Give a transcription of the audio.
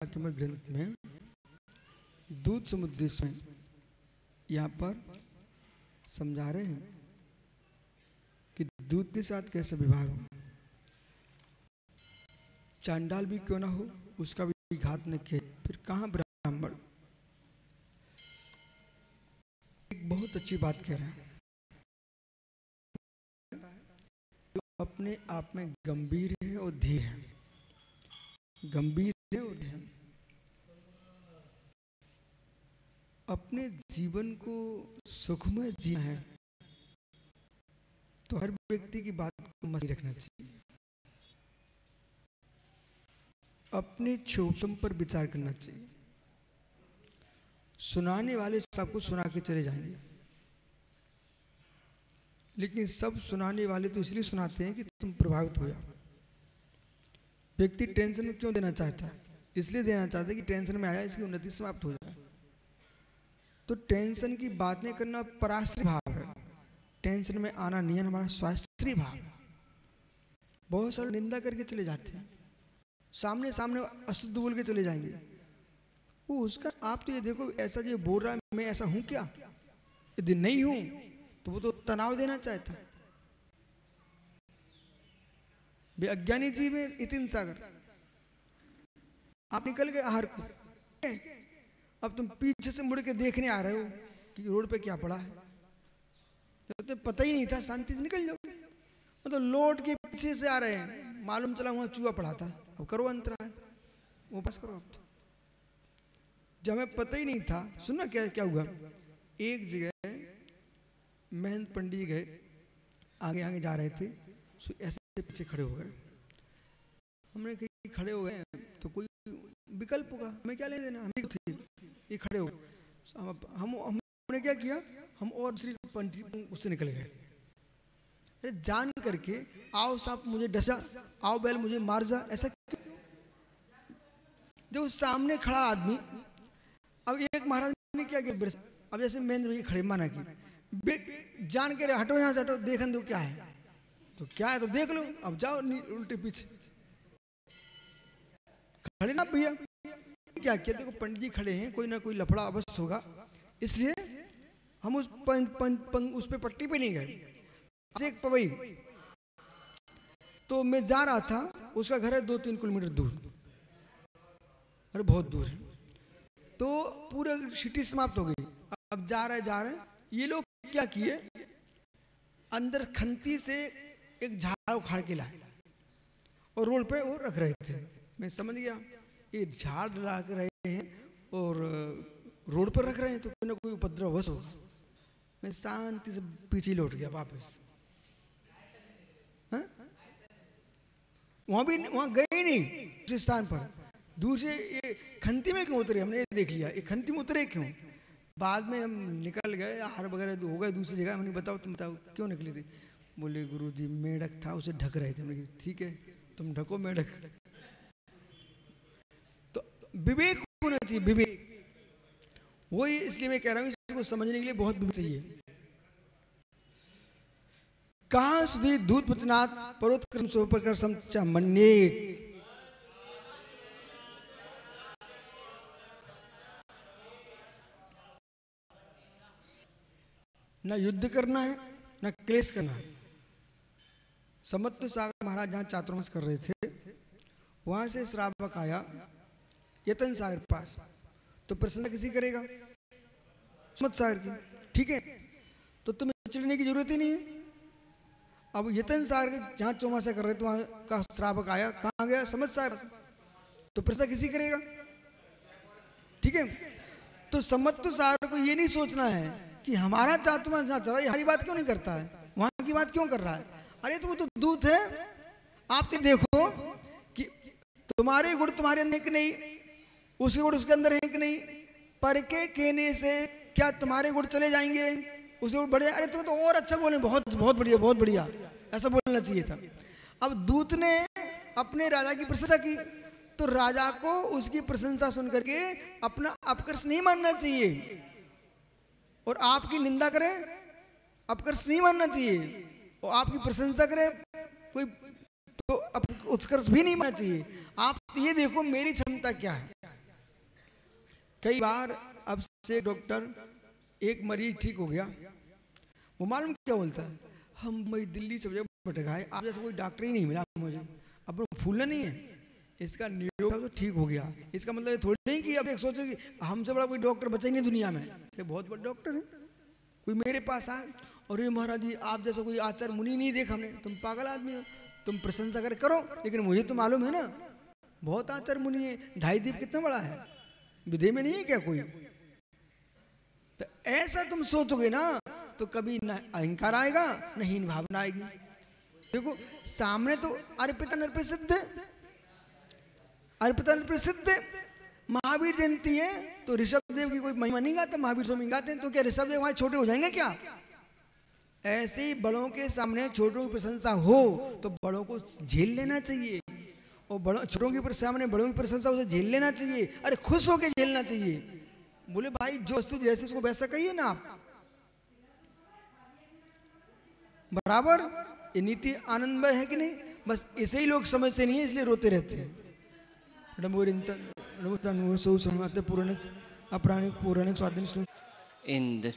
वाक्यमय ग्रंथ में दूत समुद्देश्य में यहाँ पर समझा रहे हैं कि दूत के साथ कैसे व्यवहार हो। चांडाल भी क्यों ना हो उसका भी घात न किया, फिर कहाँ ब्राह्मण। एक बहुत अच्छी बात कह रहे हैं, अपने आप में गंभीर है और धीर है, गंभीर है और धीर। अपने जीवन को सुखमय जीना है तो हर व्यक्ति की बात को मसीह रखना चाहिए, अपने छोटम पर विचार करना चाहिए। सुनाने वाले सबको सुना के चले जाएंगे, लेकिन सब सुनाने वाले तो इसलिए सुनाते हैं कि तुम प्रभावित हो जाओ। व्यक्ति टेंशन में क्यों देना चाहता है? इसलिए देना चाहता है कि टेंशन में आया इसकी उन्नति समाप्त हो जाए। तो टेंशन की बातें करना पराश्रय भाव है, टेंशन में आना नहीं है हमारा स्वास्थ्य भाव है। बहुत सारे निंदा करके चले जाते हैं, सामने सामने अशुद्ध बोल के चले जाएंगे। वो उसका आप तो ये देखो ऐसा जो बोल रहा है मैं ऐसा हूं क्या, यदि नहीं हूं तो वो तो तनाव देना चाहता है। वे अज्ञानी जीव है इतिन सागर। आप निकल गए आहार को, अब तुम पीछे से मुड़ के देखने आ रहे हो कि रोड पे क्या पड़ा है, तो पता ही नहीं था, शांति से निकल जाओ। मतलब लौट के पीछे से आ रहे हैं, मालूम चला वहां चूहा पड़ा था, अब करो अंतराय, वो पास करो। अब तो जब हमें पता ही नहीं था, सुनना क्या क्या हुआ। एक जगह महंत पंडित गए, आगे आगे जा रहे थे, ऐसे पीछे खड़े हो गए। हमने कहीं खड़े हो गए तो कोई विकल्प होगा, हमें क्या लेने देना, हम थे ये खड़े हो। हमने क्या किया, हम और दूसरी पंडित उससे निकल गए। अरे जान करके आओ सांप मुझे डसा, आओ बैल मुझे मार जा, ऐसा क्यों? जो सामने खड़ा आदमी, अब एक महाराज ने क्या किया, अब जैसे महेंद्र जी खड़े माना कि जान के हटो यहाँ से, हटो, देखन दो क्या है, तो क्या है तो देख लो, अब जाओ उल्टे पीछे खड़े ना भैया। क्या किया, देखो पंडित जी खड़े हैं, कोई ना कोई लफड़ा अवश्य होगा, इसलिए हम उस पे पट्टी पे नहीं गए। एक पवई तो मैं जा रहा था, उसका घर है 2-3 किलोमीटर दूर, अरे बहुत दूर है। तो पूरा सिटी समाप्त हो गई। अब जा रहे ये लोग क्या किए, अंदर खंती से एक झाड़ उखाड़ के लाए और रोड पे वो रख रहे थे। मैं समझ गया ये झाड़ रख रहे हैं और रोड पर रख रहे हैं तो कोई ना कोई उपद्रव हो। मैं शांति से पीछे लौट गया वापस। वहां गए ही नहीं उस स्थान पर, दूर से ये खंती में क्यों उतरे, हमने ये देख लिया ये खंती में उतरे क्यों। बाद में हम निकल गए, आहार वगैरह हो गए दूसरी जगह। हमने बताओ तुम बताओ क्यों निकले थे, बोले गुरुजी मेढक था उसे ढक रहे थे। हमने ठीक है तुम ढको मेढक। तो विवेक होना चाहिए, विवेक। वही इसलिए मैं कह रहा हूं इसको समझने के लिए बहुत विवेक चाहिए। कहा सुधी दूत वचनात् परोत्क्रम सोपकर समचा मन्येत। न युद्ध करना है न क्लेश करना है। समत्व सागर महाराज जहां चातुर्मास कर रहे थे, वहां से श्रावक आया यतन सागर पास, तो प्रसन्न किसी करेगा समत्व सागर की, ठीक है, तो तुम्हें चिढ़ने की जरूरत ही नहीं है। अब यतन सागर जहां चौमासा कर रहे थे वहां का श्रावक आया, कहां गया, समत्व सागर, तो प्रसन्न किसी करेगा, ठीक है। तो समत्व सागर को ये नहीं सोचना है कि हमारा चातुर्मास जहां चल रहा है हमारी बात क्यों नहीं करता है, वहां की बात क्यों कर रहा है। अरे तो वो तो दूत है, आप तो देखो कि तुम्हारे गुण तुम्हारे अंदर कि नहीं, उसके गुण उसके अंदर है कि नहीं, पर के कहने से क्या तुम्हारे गुण चले जाएंगे, उसके गुण बढ़ जाए। अरे तुम तो और अच्छा बोले, बहुत बहुत बढ़िया बहुत बढ़िया, ऐसा बोलना चाहिए था। अब दूत ने अपने राजा की प्रशंसा की, तो राजा को उसकी प्रशंसा सुन करके अपना अपकर्ष नहीं मानना चाहिए, और आपकी निंदा करे अपकर्ष नहीं मानना चाहिए, और आपकी प्रशंसा करे कोई तो उत्कर्ष भी नहीं मानना चाहिए। आप ये देखो मेरी क्षमता क्या है, कई बार अब से डॉक्टर एक मरीज ठीक हो गया, वो मालूम क्या बोलता है, हम भाई दिल्ली सब जगह भटकाए, आप जैसा कोई डॉक्टर ही नहीं मिला मुझे, अब फूलना नहीं है, इसका न्यूरो तो ठीक हो गया। इसका मतलब ये थोड़ी नहीं कि अब एक सोचे कि हमसे बड़ा कोई डॉक्टर बचा ही नहीं दुनिया में, ये बहुत बड़ा डॉक्टर है। कोई मेरे पास आए और ये महाराज जी आप जैसा कोई आचार्य मुनि नहीं देखा हमने, तुम पागल आदमी हो, तुम प्रशंसा कर करो, लेकिन मुझे तो मालूम है ना बहुत आचार्य मुनि है, 2.5 दीप कितना बड़ा है, विधि में नहीं है क्या कोई। तो ऐसा तुम सोचोगे ना तो कभी न अहंकार आएगा न हीन भावना आएगी। देखो सामने तो अर्पित नर्पित सिद्ध, अर्पित नर्पित सिद्ध। महावीर जयंती है तो ऋषभ देव की कोई महिमा नहीं गाता, महावीर स्वामी गाते हैं, तो क्या ऋषभ देव वहां छोटे हो जाएंगे क्या? ऐसे ही बड़ों के सामने छोटों की प्रशंसा हो तो बड़ों को झेल लेना चाहिए, और बड़ों छोटों के सामने बड़ों की प्रशंसा उसे झेल लेना चाहिए, अरे खुश होकर झेलना चाहिए। बोले भाई जो वस्तु जैसे उसको वैसा कहिए ना आप, बराबर। ये नीति आनंदमय है कि नहीं? बस इसे ही लोग समझते नहीं है, इसलिए रोते रहते हैं। पौराणिक स्वाधीन। In the